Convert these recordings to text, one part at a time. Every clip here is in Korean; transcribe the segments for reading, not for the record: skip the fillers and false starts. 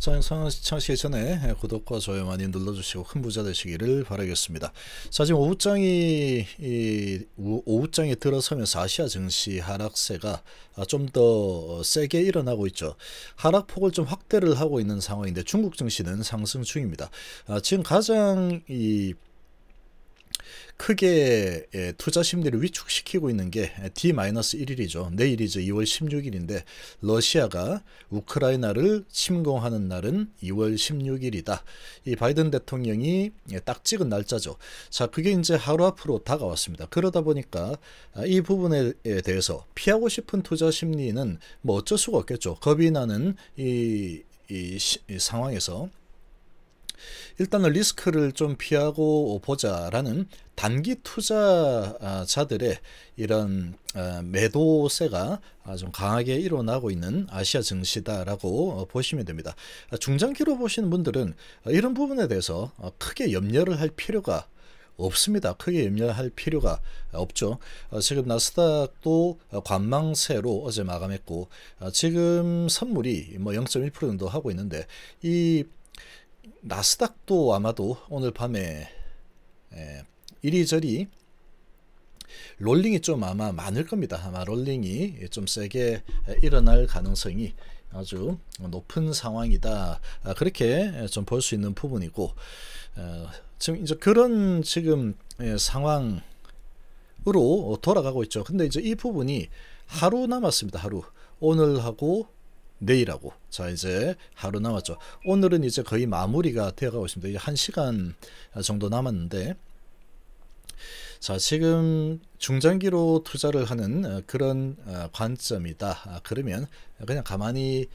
자, 영상 시청하시기 전에 구독과 좋아요 많이 눌러주시고 큰 부자 되시기를 바라겠습니다. 자, 지금 오후장에 들어서면서 아시아 증시 하락세가 좀 더 세게 일어나고 있죠. 하락폭을 좀 확대를 하고 있는 상황인데 중국 증시는 상승 중입니다. 지금 가장 크게 투자 심리를 위축시키고 있는 게 D-1일이죠. 내일이죠. 2월 16일인데 러시아가 우크라이나를 침공하는 날은 2월 16일이다. 이 바이든 대통령이 딱 찍은 날짜죠. 자, 그게 이제 하루 앞으로 다가왔습니다. 그러다 보니까 이 부분에 대해서 피하고 싶은 투자 심리는 뭐 어쩔 수가 없겠죠. 겁이 나는 이 상황에서 일단은 리스크를 좀 피하고 보자라는 단기 투자자들의 이런 매도세가 좀 강하게 일어나고 있는 아시아 증시다라고 보시면 됩니다. 중장기로 보시는 분들은 이런 부분에 대해서 크게 염려를 할 필요가 없습니다. 크게 염려할 필요가 없죠. 지금 나스닥도 관망세로 어제 마감했고 지금 선물이 뭐 0.1% 정도 하고 있는데 이 나스닥도 아마도 오늘 밤에 이리저리 롤링이 좀 아마 많을 겁니다. 아마 롤링이 좀 세게 일어날 가능성이 아주 높은 상황이다. 그렇게 좀 볼 수 있는 부분이고 지금 이제 그런 지금 상황으로 돌아가고 있죠. 근데 이제 이 부분이 하루 남았습니다. 하루. 오늘하고 내일하고 자 이제 하루 남았죠. 오늘은 이제 거의 마무리가 되어가고 있습니다. 이제 1시간 정도 남았는데 자 지금 중장기로 투자를 하는 그런 관점이다. 그러면 그냥 가만히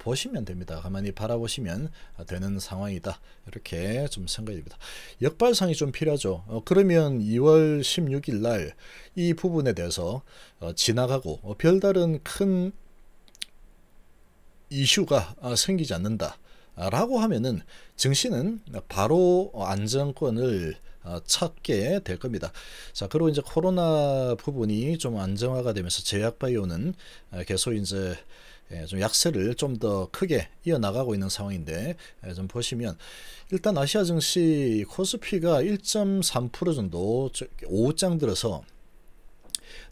보시면 됩니다. 가만히 바라보시면 되는 상황이다. 이렇게 좀 생각이 됩니다. 역발상이 좀 필요하죠. 그러면 2월 16일 날 이 부분에 대해서 지나가고 별다른 큰 이슈가 생기지 않는다 라고 하면은 증시는 바로 안정권을 찾게 될 겁니다. 자, 그리고 이제 코로나 부분이 좀 안정화가 되면서 제약바이오는 계속 이제 좀 약세를 좀 더 크게 이어나가고 있는 상황인데 좀 보시면 일단 아시아 증시 코스피가 1.3% 정도 오후장 들어서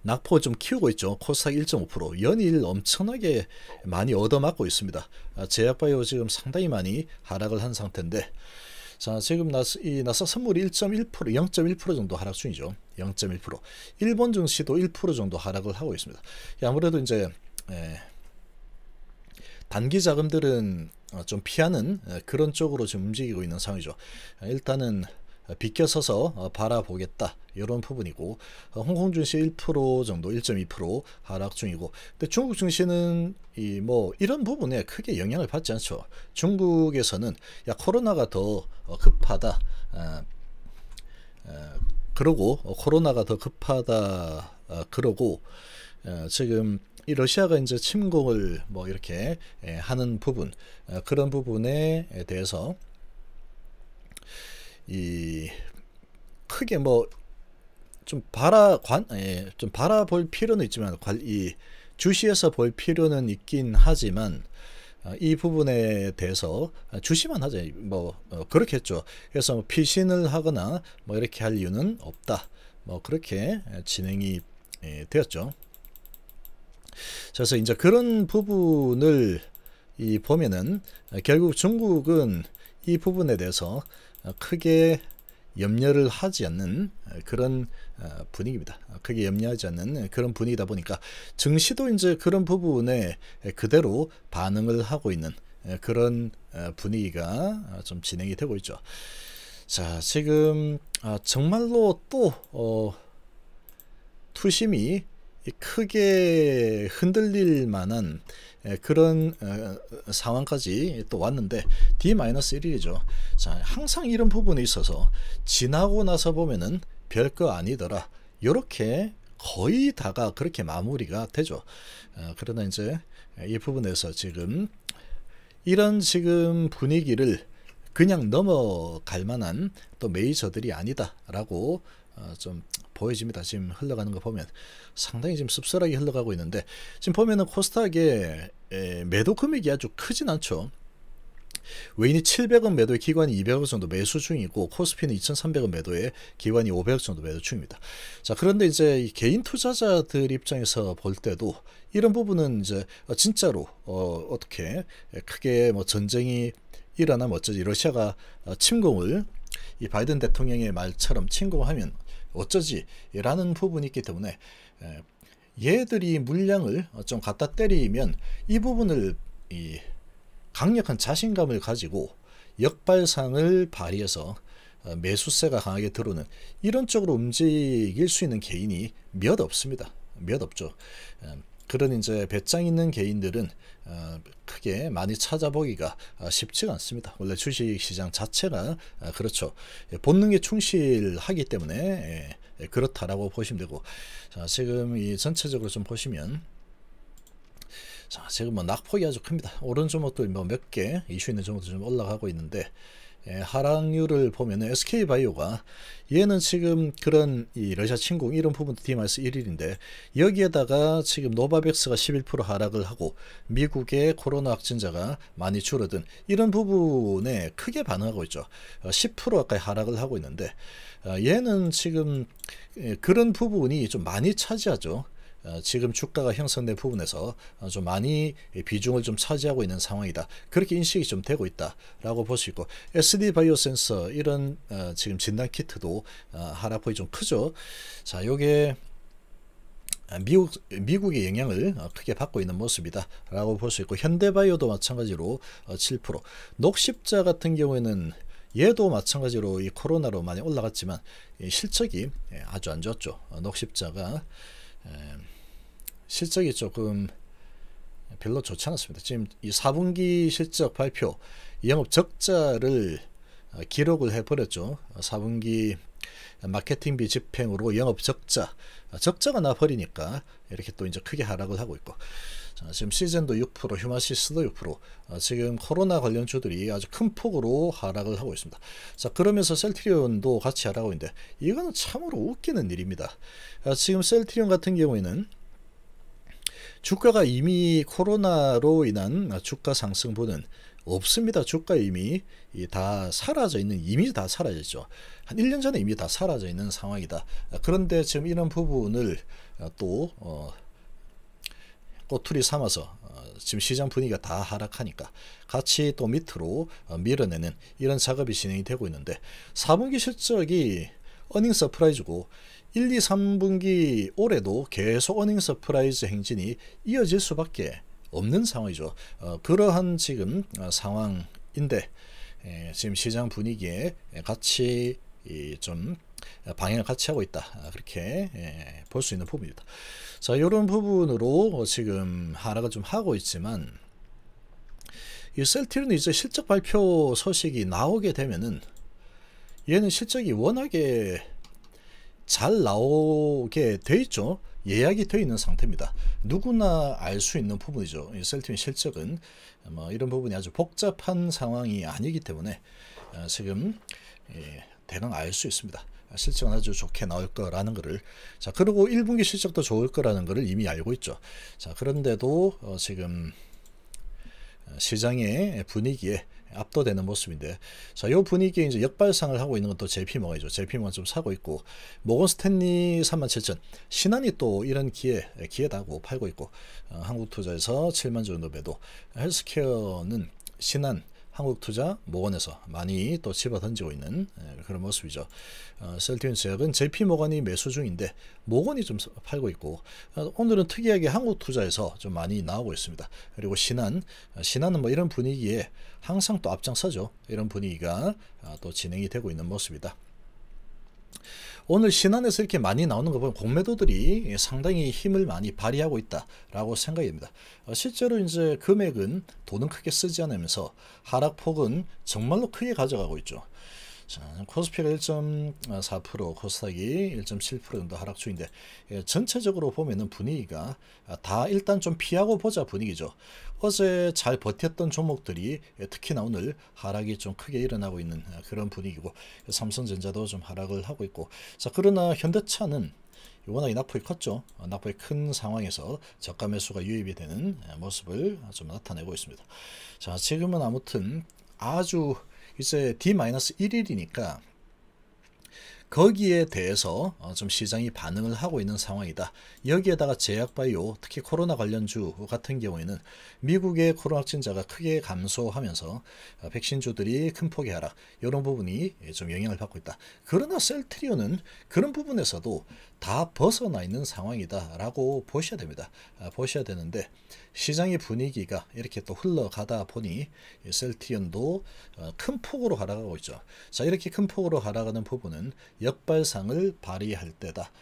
낙폭을 좀 키우고 있죠. 코스닥 1.5%, 연일 엄청나게 많이 얻어맞고 있습니다. 제약바이오 지금 상당히 많이 하락을 한 상태인데, 자 지금 이 나스닥 선물이 0.1% 정도 하락 중이죠. 0.1%. 일본 증시도 1% 정도 하락을 하고 있습니다. 아무래도 이제 단기 자금들은 좀 피하는 그런 쪽으로 지금 움직이고 있는 상황이죠. 일단은 비껴서서 바라보겠다 이런 부분이고 홍콩 증시 1% 정도 1.2% 하락 중이고 근데 중국 증시는 뭐 이런 부분에 크게 영향을 받지 않죠. 중국에서는 야 코로나가 더 급하다 그러고 코로나가 더 급하다 그러고 지금 이 러시아가 이제 침공을 뭐 이렇게 하는 부분 그런 부분에 대해서 크게 뭐 좀 바라볼 필요는 있지만 주시해서 볼 필요는 있긴 하지만 이 부분에 대해서 주시만 하자 뭐 그렇겠죠. 그래서 뭐 피신을 하거나 뭐 이렇게 할 이유는 없다. 뭐 그렇게 진행이 되었죠. 그래서 이제 그런 부분을 보면은 결국 중국은 이 부분에 대해서 크게 염려를 하지 않는 그런 분위기입니다. 크게 염려하지 않는 그런 분위기다 보니까 증시도 이제 그런 부분에 그대로 반응을 하고 있는 그런 분위기가 좀 진행이 되고 있죠. 자 지금 정말로 또 투심이 크게 흔들릴 만한 그런 상황까지 또 왔는데 D-1일이죠. 자, 항상 이런 부분에 있어서 지나고 나서 보면은 별거 아니더라. 요렇게 거의 다가 그렇게 마무리가 되죠. 그러나 이제 이 부분에서 지금 이런 지금 분위기를 그냥 넘어갈 만한 또 메이저들이 아니다라고 좀 보여집니다. 지금 흘러가는 거 보면 상당히 지금 씁쓸하게 흘러가고 있는데, 지금 보면은 코스닥의 매도 금액이 아주 크진 않죠. 외인이 700원 매도에 기관이 200원 정도 매수 중이고, 코스피는 2300원 매도에 기관이 500원 정도 매도 중입니다. 자, 그런데 이제 개인 투자자들 입장에서 볼 때도 이런 부분은 이제 진짜로 어떻게 크게 뭐 전쟁이 일어나면 어쩌지, 러시아가 침공을 이 바이든 대통령의 말처럼 침공하면 어쩌지 라는 부분이 있기 때문에, 얘들이 물량을 좀 갖다 때리면 이 부분을 이 강력한 자신감을 가지고 역발상을 발휘해서 매수세가 강하게 들어오는 이런 쪽으로 움직일 수 있는 개인이 몇 없습니다. 몇 없죠. 그런 이제 배짱 있는 개인들은 크게 많이 찾아보기가 쉽지가 않습니다. 원래 주식시장 자체가 그렇죠. 본능에 충실하기 때문에 그렇다라고 보시면 되고, 자, 지금 이 전체적으로 좀 보시면, 자, 지금 뭐 낙폭이 아주 큽니다. 오른 종목들 뭐 몇 개 이슈 있는 종목들 좀 올라가고 있는데, 하락률을 보면은 SK바이오가, 얘는 지금 그런 이 러시아 침공 이런 부분도 D-1일인데, 여기에다가 지금 노바백스가 11% 하락을 하고 미국의 코로나 확진자가 많이 줄어든 이런 부분에 크게 반응하고 있죠. 10% 가까이 하락을 하고 있는데, 얘는 지금 그런 부분이 좀 많이 차지하죠. 지금 주가가 형성된 부분에서 좀 많이 비중을 좀 차지하고 있는 상황이다, 그렇게 인식이 좀 되고 있다라고 볼 수 있고, SD 바이오 센서 이런 지금 진단 키트도 하락폭이 좀 크죠. 자, 요게 미국의 영향을 크게 받고 있는 모습이다 라고 볼 수 있고, 현대바이오도 마찬가지로 7%, 녹십자 같은 경우에는 얘도 마찬가지로 이 코로나로 많이 올라갔지만 실적이 아주 안 좋았죠. 녹십자가 실적이 조금 별로 좋지 않았습니다. 지금 이 4분기 실적 발표 영업 적자를 기록을 해버렸죠. 4분기 마케팅비 집행으로 영업 적자가 나버리니까 이렇게 또 이제 크게 하락을 하고 있고, 자, 지금 시즌도 6%, 휴마시스도 6%, 지금 코로나 관련주들이 아주 큰 폭으로 하락을 하고 있습니다. 자, 그러면서 셀트리온도 같이 하락하고 있는데, 이거는 참으로 웃기는 일입니다. 지금 셀트리온 같은 경우에는 주가가 이미 코로나로 인한 주가 상승분은 없습니다. 주가 이미 다 사라져 있는, 이미 다 사라졌죠. 한 1년 전에 이미 다 사라져 있는 상황이다. 그런데 지금 이런 부분을 또 꼬투리 삼아서 지금 시장 분위기가 다 하락하니까 같이 또 밑으로 밀어내는 이런 작업이 진행이 되고 있는데, 4분기 실적이 어닝 서프라이즈고 1, 2, 3분기 올해도 계속 어닝 서프라이즈 행진이 이어질 수밖에 없는 상황이죠. 그러한 지금 상황인데, 지금 시장 분위기에 같이 좀 방향을 같이 하고 있다, 그렇게 볼 수 있는 부분입니다. 자, 이런 부분으로 지금 하락을 좀 하고 있지만, 이 셀트리온은 이제 실적 발표 소식이 나오게 되면은 얘는 실적이 워낙에 잘 나오게 돼 있죠. 예약이 되어 있는 상태입니다. 누구나 알 수 있는 부분이죠. 셀트리온 실적은 뭐 이런 부분이 아주 복잡한 상황이 아니기 때문에 지금 대강 알 수 있습니다. 실적은 아주 좋게 나올 거라는 것을. 자, 그리고 1분기 실적도 좋을 거라는 것을 이미 알고 있죠. 자, 그런데도 지금 시장의 분위기에 압도되는 모습인데, 자, 이 분위기에 이제 역발상을 하고 있는 건 또 JP모건이죠. JP모건 좀 사고 있고, 모건 스탠리 37,000, 신한이 또 이런 기회다고 팔고 있고, 한국투자에서 7만 정도 매도, 헬스케어는 신한, 한국투자, 모건에서 많이 또 집어 던지고 있는 그런 모습이죠. 셀트리온 제약은 JP모건이 매수 중인데 모건이 좀 팔고 있고, 오늘은 특이하게 한국투자에서 좀 많이 나오고 있습니다. 그리고 신한은 뭐 이런 분위기에 항상 또 앞장서죠. 이런 분위기가 또 진행이 되고 있는 모습이다. 오늘 신한에서 이렇게 많이 나오는 거 보면 공매도들이 상당히 힘을 많이 발휘하고 있다라고 생각됩니다. 실제로 이제 금액은 돈은 크게 쓰지 않으면서 하락폭은 정말로 크게 가져가고 있죠. 자, 코스피가 1.4%, 코스닥이 1.7% 정도 하락 중인데 전체적으로 보면은 분위기가 다 일단 좀 피하고 보자 분위기죠. 어제 잘 버텼던 종목들이 특히나 오늘 하락이 좀 크게 일어나고 있는 그런 분위기고, 삼성전자도 좀 하락을 하고 있고, 자, 그러나 현대차는 워낙에 낙폭이 컸죠. 낙폭이 큰 상황에서 저가 매수가 유입이 되는 모습을 좀 나타내고 있습니다. 자, 지금은 아무튼 아주 이제 D-1일이니까 거기에 대해서 좀 시장이 반응을 하고 있는 상황이다. 여기에다가 제약바이오, 특히 코로나 관련주 같은 경우에는 미국의 코로나 확진자가 크게 감소하면서 백신주들이 큰 폭의 하락, 이런 부분이 좀 영향을 받고 있다. 그러나 셀트리온은 그런 부분에서도 다 벗어나 있는 상황이다 라고 보셔야 됩니다. 보셔야 되는데, 시장의 분위기가 이렇게 또 흘러가다 보니 셀트리온도 큰 폭으로 하락하고 있죠. 자, 이렇게 큰 폭으로 하락하는 부분은 역발상을 발휘할 때다.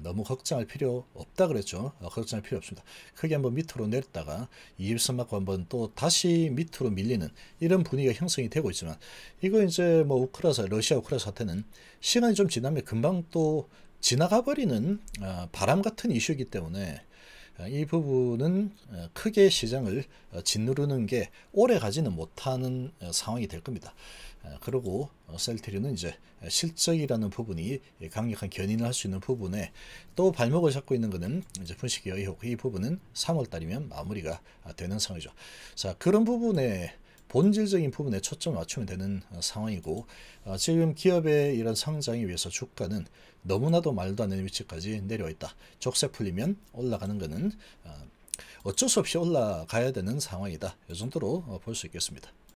너무 걱정할 필요 없다 그랬죠. 걱정할 필요 없습니다. 크게 한번 밑으로 내렸다가 20선 맞고 한번 또 다시 밑으로 밀리는 이런 분위기가 형성이 되고 있지만, 이거 이제 뭐 러시아 우크라이나 사태는 시간이 좀 지나면 금방 또 지나가 버리는 바람 같은 이슈이기 때문에 이 부분은 크게 시장을 짓누르는 게 오래 가지는 못하는 상황이 될 겁니다. 그리고 셀트리온은 이제 실적이라는 부분이 강력한 견인을 할 수 있는 부분에 또 발목을 잡고 있는 것은 이제 분식의 의혹, 이 부분은 3월 달이면 마무리가 되는 상황이죠. 자, 그런 부분에 본질적인 부분에 초점을 맞추면 되는 상황이고, 지금 기업의 이런 성장에 위해서 주가는 너무나도 말도 안 되는 위치까지 내려와 있다. 족쇄 풀리면 올라가는 것은 어쩔 수 없이 올라가야 되는 상황이다. 이 정도로 볼 수 있겠습니다.